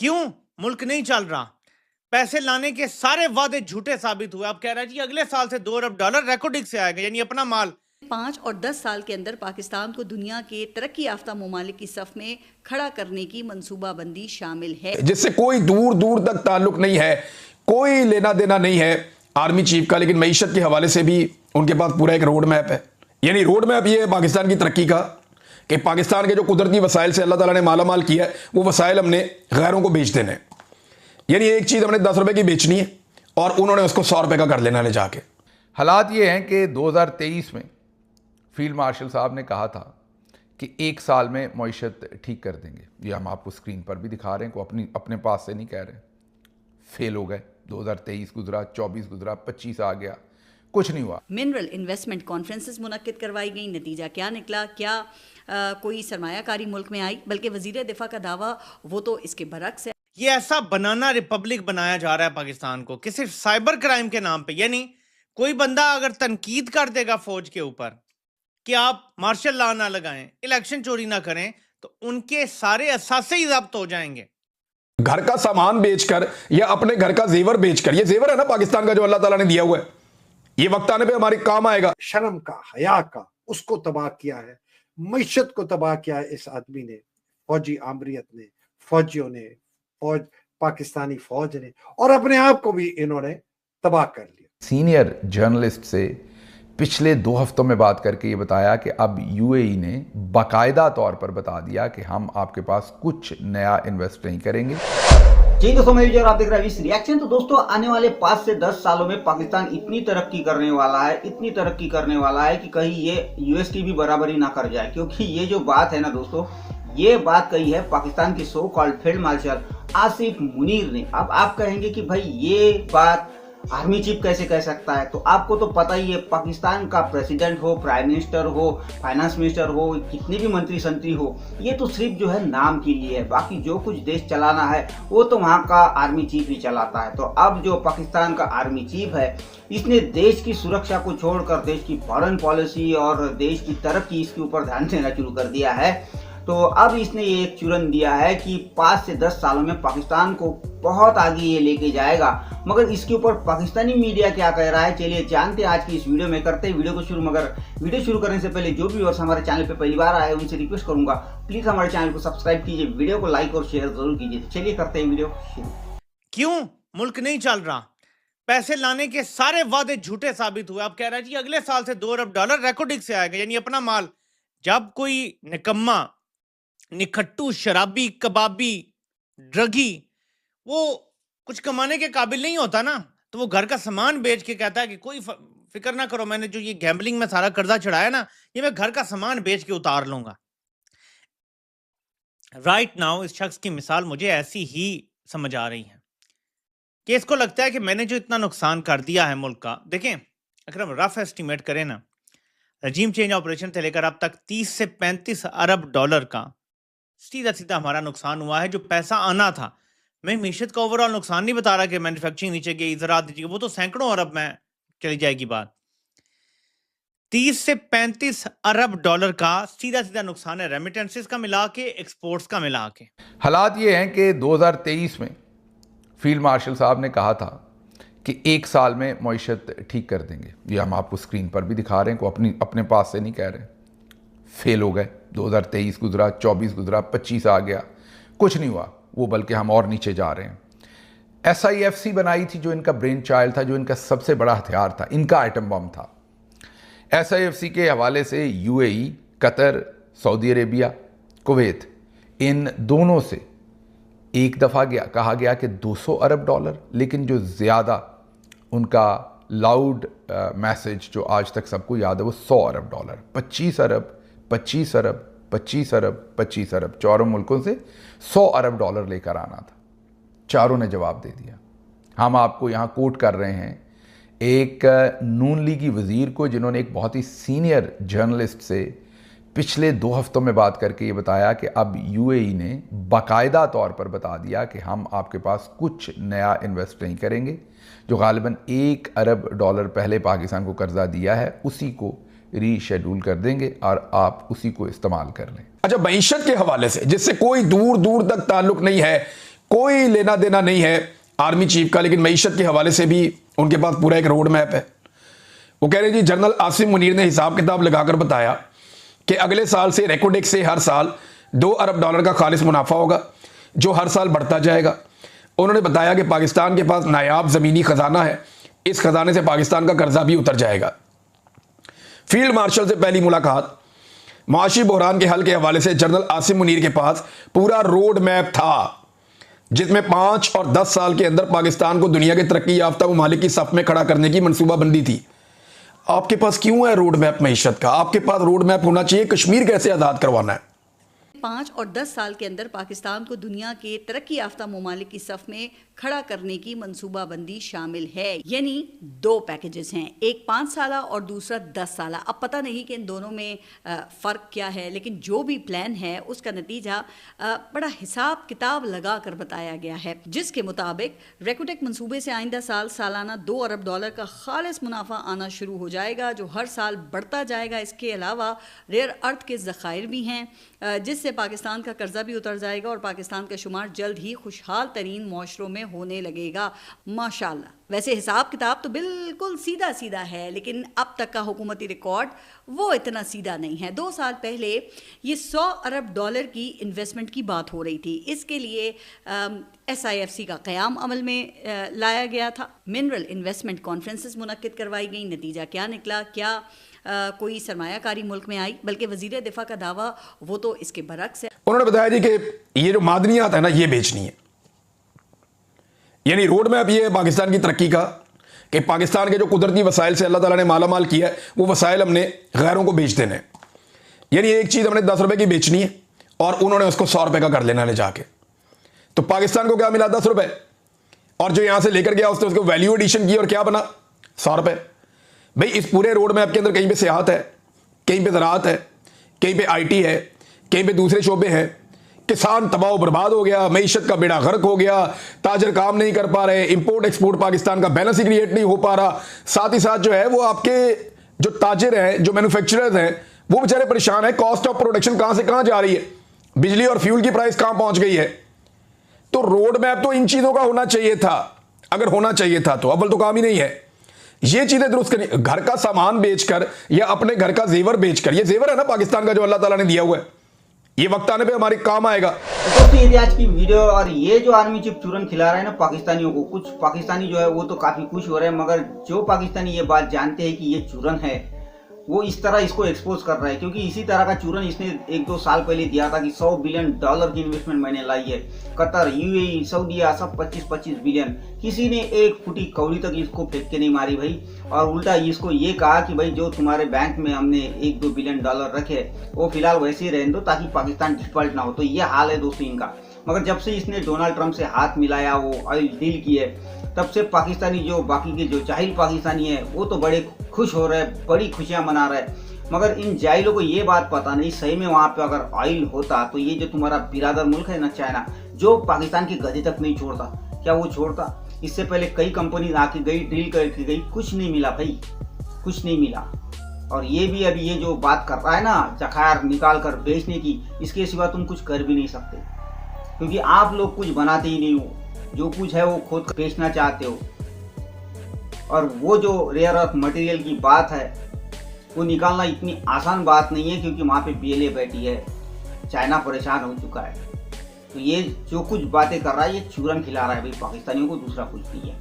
क्यों मुल्क नहीं चल रहा? पैसे लाने के सारे वादे झूठे साबित हुए। अब कह रहा है जी अगले साल से $2 अरब रिकॉर्डिंग से आएगा, यानी अपना माल 5 और 10 साल के अंदर पाकिस्तान को दुनिया के तरक्की याफ्ता ममालिक की सफ में खड़ा करने की मंसूबाबंदी शामिल है, जिससे कोई दूर दूर तक ताल्लुक नहीं है, कोई लेना देना नहीं है आर्मी चीफ का, लेकिन मईशत के हवाले से भी उनके पास पूरा एक रोड मैप है। यानी रोड मैप ये है पाकिस्तान की तरक्की का कि पाकिस्तान के जो कुदरती वसाइल से अल्लाह ताला ने माला माल किया है, वो वसाइल हमने गैरों को बेच देने। यानी एक चीज़ हमने 10 रुपए की बेचनी है और उन्होंने उसको 100 रुपए का कर लेना ले जाके। हालात ये हैं कि 2023 में फील्ड मार्शल साहब ने कहा था कि 1 साल में मईशत ठीक कर देंगे। ये हम आपको स्क्रीन पर भी दिखा रहे हैं, को अपने पास से नहीं कह रहे। फेल हो गए। 2023 गुजरा, 24 गुजरा, 25 आ गया, कुछ नहीं हुआ। मिनरल इन्वेस्टमेंट कॉन्फ्रेंसेस मुनक्किद करवाई गई। नतीजा क्या निकला? क्या कोई सरमायाकारी मुल्क में आई? बल्कि वजीर दिफा का दावा वो तो इसके बरक्स है। ये ऐसा बनाना रिपब्लिक बनाया जा रहा है पाकिस्तान को कि सिर्फ साइबर क्राइम के नाम पे, यानी कोई बंदा अगर तनकीद कर देगा फौज के ऊपर कि आप मार्शल लॉ ना लगाएं, इलेक्शन चोरी ना करें, तो उनके सारे असासे ही जब्त हो जाएंगे। घर का सामान बेचकर या अपने घर का जेवर बेचकर, ये जेवर है ना पाकिस्तान का जो अल्लाह ताला ने दिया हुआ है, ये वक्त आने पे हमारे काम आएगा। शर्म का, हया का, उसको तबाह किया है, मईशत को तबाह किया है इस आदमी ने, फौजी आमरीत ने, फौजियों ने, पाकिस्तानी फौज ने, और अपने आप को भी इन्होंने तबाह कर लिया। सीनियर जर्नलिस्ट से पिछले 2 हफ्तों में बात करके ये बताया कि अब यूएई ने बाकायदा तौर पर बता दिया कि हम आपके पास कुछ नया इन्वेस्ट नहीं करेंगे। जी दोस्तों, मैं विजय और आप देख रहे हैं इस रिएक्शन। तो दोस्तों, आने वाले 5 से 10 सालों में पाकिस्तान इतनी तरक्की करने वाला है, इतनी तरक्की करने वाला है कि कहीं ये यूएस की भी बराबरी ना कर जाए। क्योंकि ये जो बात है ना दोस्तों, ये बात कही है पाकिस्तान के so called field marshal Asif Munir ने। अब आप कहेंगे कि भाई ये बात आर्मी चीफ कैसे कह सकता है? तो आपको तो पता ही है, पाकिस्तान का प्रेसिडेंट हो, प्राइम मिनिस्टर हो, फाइनेंस मिनिस्टर हो, कितने भी मंत्री संतरी हो, ये तो सिर्फ जो है नाम के लिए है। बाकी जो कुछ देश चलाना है वो तो वहाँ का आर्मी चीफ ही चलाता है। तो अब जो पाकिस्तान का आर्मी चीफ है, इसने देश की सुरक्षा को छोड़कर देश की फॉरेन पॉलिसी और देश की तरक्की, इसके ऊपर ध्यान देना शुरू कर दिया है। तो अब इसने ये एक चुरन दिया है कि 5 से 10 सालों में पाकिस्तान को बहुत आगे ये लेके जाएगा। मगर इसके ऊपर पाकिस्तानी मीडिया क्या कह रहा है, चलिए जानते हैं आज की इस वीडियो में। करते हैं वीडियो को शुरू। मगर वीडियो शुरू करने से पहले जो भी व्यूअर्स हमारे चैनल पे पहली बार आए उनसे रिक्वेस्ट करूंगा, प्लीज हमारे चैनल को सब्सक्राइब कीजिए, वीडियो को लाइक और शेयर जरूर कीजिए। तो चलिए करते हैं वीडियो शुरू। क्यों मुल्क नहीं चल रहा? पैसे लाने के सारे वादे झूठे साबित हुए। अब कह रहा है जी अगले साल से $2 अरब रिकॉर्डिंग से आएगा, यानी अपना माल। जब कोई निकम्मा, निखट्टू, शराबी, कबाबी, ड्रगी वो कुछ कमाने के काबिल नहीं होता ना, तो वो घर का सामान बेच के कहता है कि कोई फिक्र ना करो, मैंने जो ये गैम्बलिंग में सारा कर्जा चढ़ाया ना, ये मैं घर का सामान बेच के उतार लूंगा। राइट नाउ इस शख्स की मिसाल मुझे ऐसी ही समझ आ रही है कि इसको लगता है कि मैंने जो इतना नुकसान कर दिया है मुल्क का, देखें अगर हम रफ एस्टिमेट करें ना, रजीम चेंज ऑपरेशन से लेकर अब तक 30 से 35 अरब डॉलर का सीधा सीधा हमारा नुकसान हुआ है। जो पैसा आना था, मैं मीशत का ओवरऑल नुकसान नहीं बता रहा कि मैन्युफैक्चरिंग नीचे गई, ज़राअत नीचे गई, वो तो सैकड़ों अरब में चली जाएगी बात। 30 से 35 अरब डॉलर का सीधा सीधा नुकसान है, रेमिटेंसेस का मिला के, एक्सपोर्ट्स का मिला के। हालात ये हैं कि 2023 में फील्ड मार्शल साहब ने कहा था कि 1 साल में मईशत ठीक कर देंगे। ये हम आपको स्क्रीन पर भी दिखा रहे हैं, को अपने पास से नहीं कह रहे। फेल हो गए। 2023 गुजरा, 24 गुजरा, 25 आ गया, कुछ नहीं हुआ। वो बल्कि हम और नीचे जा रहे हैं। SIFC बनाई थी, जो इनका ब्रेन चाइल्ड था, जो इनका सबसे बड़ा हथियार था, इनका आइटम बम था। SIFC के हवाले से UAE, Qatar, Saudi Arabia, Kuwait, इन दोनों से एक दफ़ा कहा गया कि 200 अरब डॉलर, लेकिन जो ज़्यादा उनका लाउड मैसेज जो आज तक सबको याद है वो 100 अरब डॉलर, 25 अरब, 25 अरब, 25 अरब, 25 अरब, चारों मुल्कों से 100 अरब डॉलर लेकर आना था। चारों ने जवाब दे दिया। हम आपको यहाँ कोट कर रहे हैं एक नून लीगी वज़ीर को, जिन्होंने एक बहुत ही सीनियर जर्नलिस्ट से पिछले 2 हफ्तों में बात करके ये बताया कि अब यूएई ने बाकायदा तौर पर बता दिया कि हम आपके पास कुछ नया इन्वेस्ट नहीं करेंगे। जो गालिबन 1 अरब डॉलर पहले पाकिस्तान को कर्जा दिया है, उसी को रीशेड्यूल कर देंगे और आप उसी को इस्तेमाल कर लें। अच्छा, मईशत के हवाले से जिससे कोई दूर दूर तक ताल्लुक नहीं है, कोई लेना देना नहीं है आर्मी चीफ का, लेकिन मईशत के हवाले से भी उनके पास पूरा एक रोड मैप है। वो कह रहे जी, जनरल आसिम मुनीर ने हिसाब किताब लगाकर बताया कि अगले साल से रेकोडेक्स से हर साल $2 अरब का खालिस मुनाफा होगा, जो हर साल बढ़ता जाएगा। उन्होंने बताया कि पाकिस्तान के पास नायाब ज़मीनी ख़जाना है, इस खजाने से पाकिस्तान का कर्जा भी उतर जाएगा। फील्ड मार्शल से पहली मुलाकात, माशी बहरान के हल के हवाले से जनरल आसिम मुनीर के पास पूरा रोड मैप था, जिसमें 5 और 10 साल के अंदर पाकिस्तान को दुनिया के तरक्की याफ्ता ममालिक की सफ में खड़ा करने की मनसूबाबंदी थी। आपके पास क्यों है रोड मैप मईशत का? आपके पास रोड मैप होना चाहिए कश्मीर कैसे आज़ाद करवाना है। 5 और 10 साल के अंदर पाकिस्तान को दुनिया के तरक्की याफ्ता ममालिक की सफ में खड़ा करने की मंसूबाबंदी शामिल है। यानी 2 पैकेजेस हैं, एक 5 साला और दूसरा 10 साला। अब पता नहीं कि इन दोनों में फ़र्क क्या है, लेकिन जो भी प्लान है उसका नतीजा बड़ा हिसाब किताब लगा कर बताया गया है, जिसके मुताबिक रेकोटेक मंसूबे से आइंदा साल सालाना $2 अरब का खालिस मुनाफा आना शुरू हो जाएगा, जो हर साल बढ़ता जाएगा। इसके अलावा रेयर अर्थ के ज़खायर भी हैं, जिससे पाकिस्तान का कर्जा भी उतर जाएगा और पाकिस्तान का शुमार जल्द ही खुशहाल तरीन मुआशरों में होने लगेगा माशाल्लाह। वैसे हिसाब किताब तो बिल्कुल सीधा सीधा है, लेकिन अब तक का हुकूमती रिकॉर्ड वो इतना सीधा नहीं है। 2 साल पहले ये $100 अरब की इन्वेस्टमेंट की बात हो रही थी। इसके लिए SIFC का क़याम अमल में लाया गया था। मिनरल इन्वेस्टमेंट कॉन्फ्रेंसेस मुनक्किद करवाई गई। नतीजा क्या निकला? क्या कोई सरमायाकारी मुल्क में आई? बल्कि वज़ीर दिफा का दावा वो तो इसके बरक्स है। उन्होंने बताया जी कि ये जो मादनियात है ना, ये बेचनी है। यानी रोड मैप ये है पाकिस्तान की तरक्की का कि पाकिस्तान के जो कुदरती वसाइल से अल्लाह ताला ने माला माल किया है, वो वसाइल हमने गैरों को बेच देने। यानी एक चीज़ हमने 10 रुपए की बेचनी है और उन्होंने उसको 100 रुपए का कर लेना ले जाके। तो पाकिस्तान को क्या मिला? 10 रुपए। और जो यहां से लेकर गया उसने उसको वैल्यू एडिशन की और क्या बना? 100 रुपए। भाई इस पूरे रोड मैप के अंदर कहीं पे सियाहत है, कहीं पे ज़राअत है, कहीं पे IT है, कहीं पे दूसरे शोबे हैं। किसान तबाह बर्बाद हो गया, मईशत का बेड़ा गर्क हो गया, ताजर काम नहीं कर पा रहे, इंपोर्ट एक्सपोर्ट पाकिस्तान का बैलेंस ही क्रिएट नहीं हो पा रहा। साथ ही साथ जो है वो आपके जो ताजिर हैं, जो मैन्युफैक्चरर्स हैं, वो बेचारे परेशान है। कॉस्ट ऑफ प्रोडक्शन कहां से कहां जा रही है, बिजली और फ्यूल की प्राइस कहां पहुंच गई है। तो रोड मैप तो इन चीजों का होना चाहिए था, अगर होना चाहिए था तो। अव्वल तो काम ही नहीं है ये चीजें दुरुस्त करनी। घर का सामान बेचकर या अपने घर का जेवर बेचकर, ये जेवर है ना पाकिस्तान का जो अल्लाह ताला ने दिया हुआ है, ये वक्त आने पे हमारे काम आएगा। दोस्तों ये आज की वीडियो। और ये जो आर्मी चीफ चूरन खिला रहा है ना पाकिस्तानियों को, कुछ पाकिस्तानी जो है वो तो काफी खुश हो रहे हैं, मगर जो पाकिस्तानी ये बात जानते हैं कि ये चूरन है, वो इस तरह इसको एक्सपोज कर रहा है। क्योंकि इसी तरह का चूरन इसने 1-2 साल पहले दिया था कि $100 बिलियन की इन्वेस्टमेंट मैंने लाई है। कतर, UAE, सऊदीया सब 25-25 बिलियन। किसी ने एक फुटी कौड़ी तक इसको फेंक के नहीं मारी भाई। और उल्टा इसको ये कहा कि भाई जो तुम्हारे बैंक में हमने $1-2 बिलियन रखे वो फिलहाल वैसे ही रहने दो ताकि पाकिस्तान डिफॉल्ट ना हो। तो ये हाल है दोस्तों इनका। मगर जब से इसने डोनाल्ड ट्रंप से हाथ मिलाया, वो ऑयल डील की है, तब से पाकिस्तानी जो बाकी के जो जाहिल पाकिस्तानी है वो तो बड़े खुश हो रहे हैं, बड़ी खुशियां मना रहे हैं। मगर इन जाहिलों को ये बात पता नहीं सही में वहां पे अगर ऑयल होता तो ये जो तुम्हारा बिरादर मुल्क है ना चाइना, जो पाकिस्तान के गधे तक नहीं छोड़ता, क्या वो छोड़ता? इससे पहले कई कंपनी आके गई, डील करके गई, कुछ नहीं मिला भाई, कुछ नहीं मिला। और ये भी अभी ये जो बात कर रहा है ना जखायर निकाल कर बेचने की, इसके सिवा तुम कुछ कर भी नहीं सकते, क्योंकि आप लोग कुछ बनाते ही नहीं हो। जो कुछ है वो खुद बेचना चाहते हो। और वो जो रेयर अर्थ मटेरियल की बात है वो निकालना इतनी आसान बात नहीं है, क्योंकि वहाँ पे PLA बैठी है, चाइना परेशान हो चुका है। तो ये जो कुछ बातें कर रहा है ये चूरन खिला रहा है भाई पाकिस्तानियों को, दूसरा कुछ नहीं है।